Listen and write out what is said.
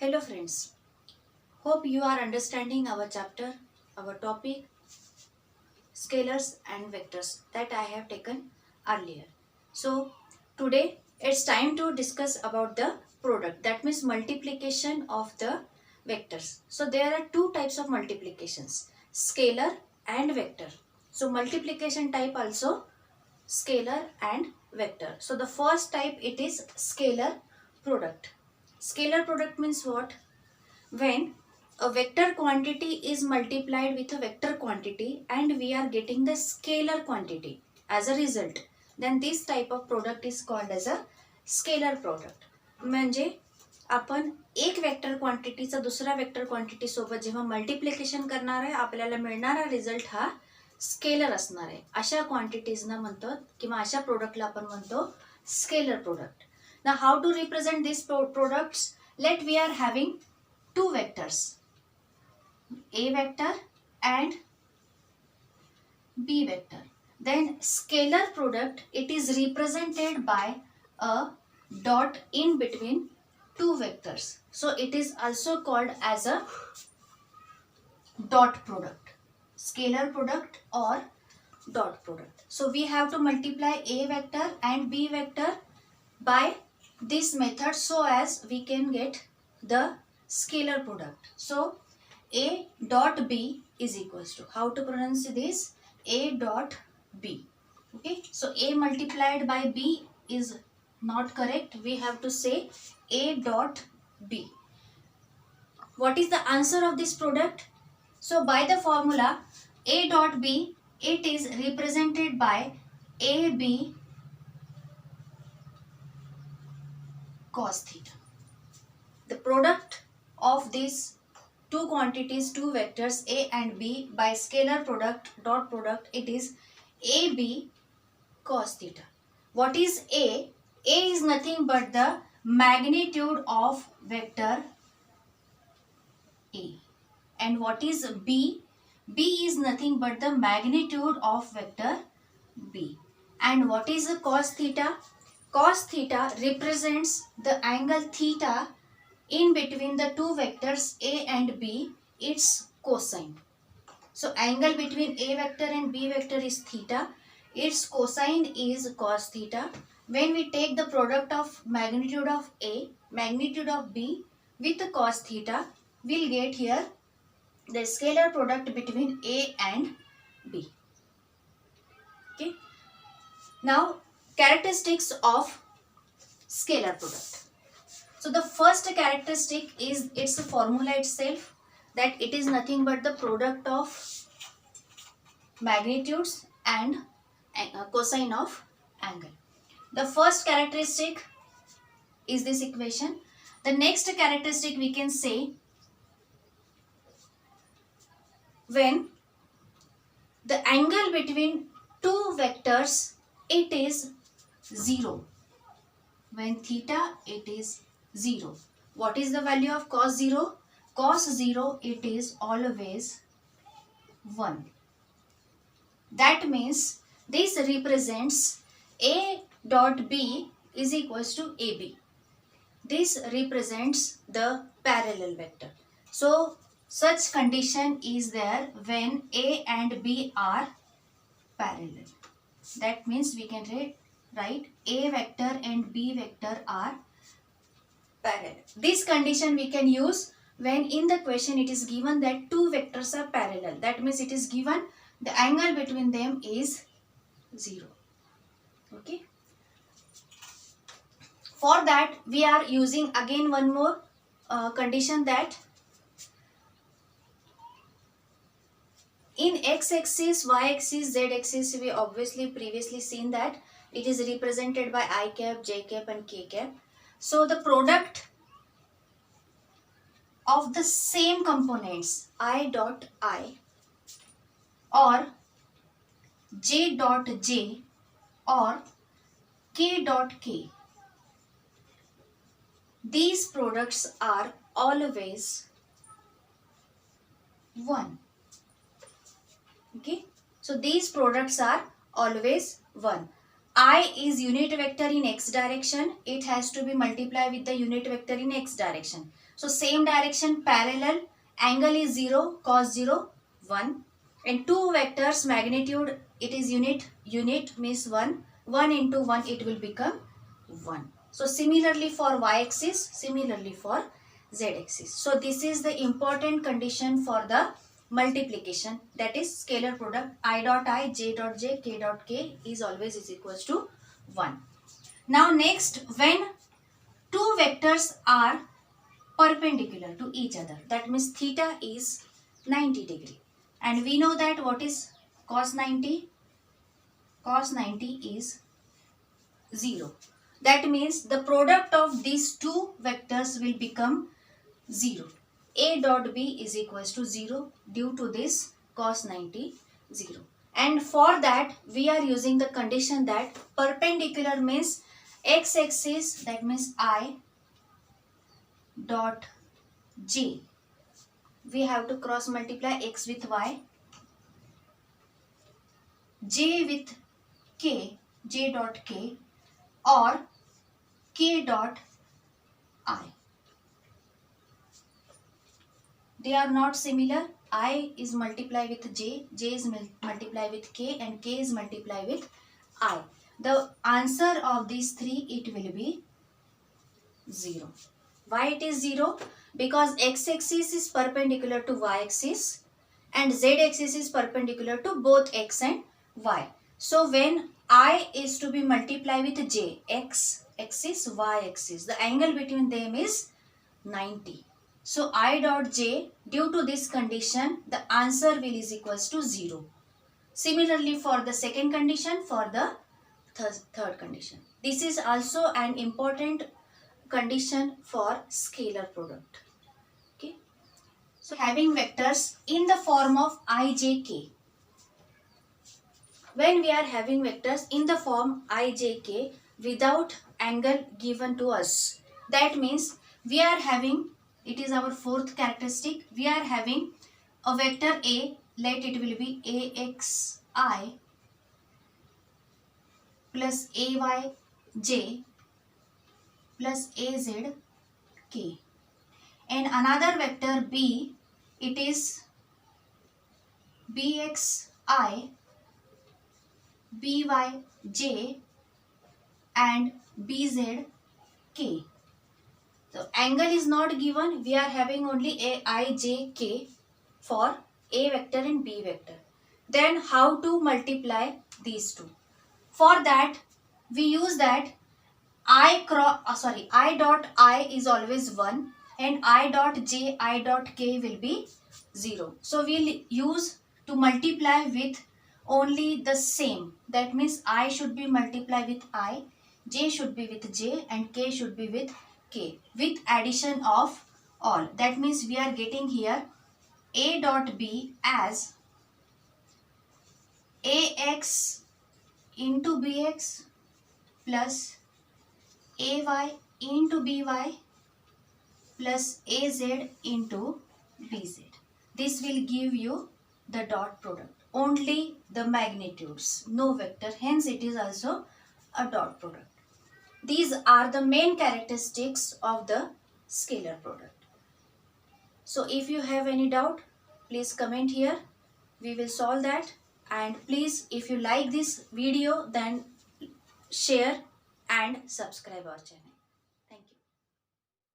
Hello friends, hope you are understanding our chapter, our topic, scalars and vectors that I have taken earlier. So today it's time to discuss about the product, that means multiplication of the vectors. So there are two types of multiplications, scalar and vector. So multiplication type also scalar and vector. So the first type it is scalar product. Scalar product means what? When a vector quantity is multiplied with a vector quantity and we are getting the scalar quantity as a result, then this type of product is called as a scalar product. म्हणजे आपण एक vector क्वांटिटीचा दुसऱ्या vector quantity सोबत जेव्हा multiplication करणार आहे आपल्याला मिळणारा रिझल्ट हा स्केलर असणार आहे. अशा क्वांटिटीजना म्हणतो किंवा अशा प्रोडक्टला आपण म्हणतो scalar product. Now how to represent these products? Let we are having two vectors, a vector and b vector. Then scalar product, it is represented by a dot in between two vectors. So it is also called as a dot product, scalar product or dot product. So we have to multiply a vector and b vector by this method so as we can get the scalar product. So a dot b is equals to, how to pronounce this, a dot b. Okay, so a multiplied by b is not correct, we have to say a dot b. What is the answer of this product? So by the formula a dot b, it is represented by ab cos theta. The product of these two quantities, two vectors a and b by scalar product dot product, it is ab cos theta. What is a? A is nothing but the magnitude of vector a. And what is b? B is nothing but the magnitude of vector b. And what is the cos theta? Cos theta represents the angle theta in between the two vectors a and b, its cosine. So angle between a vector and b vector is theta, its cosine is cos theta. When we take the product of magnitude of a, magnitude of b with the cos theta, we'll get here the scalar product between a and b. Okay. Now characteristics of scalar product. So the first characteristic is its formula itself, that it is nothing but the product of magnitudes and cosine of angle. The first characteristic is this equation. The next characteristic we can say, when the angle between two vectors, it is 0. When theta, it is 0. What is the value of cos 0? Cos 0, it is always 1. That means this represents a dot b is equals to ab. This represents the parallel vector. So such condition is there when a and b are parallel. That means we can write a vector and b vector are parallel. This condition we can use when in the question it is given that two vectors are parallel. That means it is given the angle between them is 0. Okay. For that we are using again one more condition, that in x-axis, y-axis, z-axis, we obviously previously seen that it is represented by I cap, j cap and k cap. So the product of the same components I dot I or j dot j or k dot k, these products are always 1. Okay, so these products are always 1. I is unit vector in x direction, it has to be multiplied with the unit vector in x direction. So same direction, parallel, angle is 0, cos 0, 1. And two vectors magnitude, it is unit means 1. 1 into 1 it will become 1. So similarly for y-axis, similarly for z-axis. So this is the important condition for the multiplication, that is scalar product I dot I, j dot j, k dot k is always is equals to 1. Now next, when two vectors are perpendicular to each other, that means theta is 90 degree, and we know that what is cos 90? Cos 90 is 0. That means the product of these two vectors will become 0. A dot b is equals to 0 due to this cos 90 0. And for that we are using the condition that perpendicular means x-axis, that means I dot j. We have to cross multiply x with y, j with k, j dot k, or k dot I. They are not similar. I is multiply with j is multiply with k, and k is multiply with I. The answer of these three, it will be 0. Why it is 0? Because x-axis is perpendicular to y-axis and z-axis is perpendicular to both x and y. So when I is to be multiplied with j, x-axis, y-axis, the angle between them is 90. So I dot j, due to this condition, the answer will is equals to 0. Similarly for the second condition, for the third condition. This is also an important condition for scalar product. Okay. So having vectors in the form of ijk. When we are having vectors in the form ijk without angle given to us, that means we are having, it is our fourth characteristic, we are having a vector A, let it will be axi plus ayj plus azk, and another vector B, it is bxi, byj and bzk. So angle is not given, we are having only aijk for A vector and B vector. Then how to multiply these two? For that we use that I dot I is always 1 and I dot j, I dot k will be 0. So we'll use to multiply with only the same. That means I should be multiplied with I, j should be with j, and k should be with k, with addition of all. That means we are getting here A dot b as ax into bx plus ay into by plus az into bz. This will give you the dot product. Only the magnitudes, no vector. Hence it is also a dot product. These are the main characteristics of the scalar product. So if you have any doubt, please comment here. We will solve that. And please, if you like this video, then share and subscribe our channel.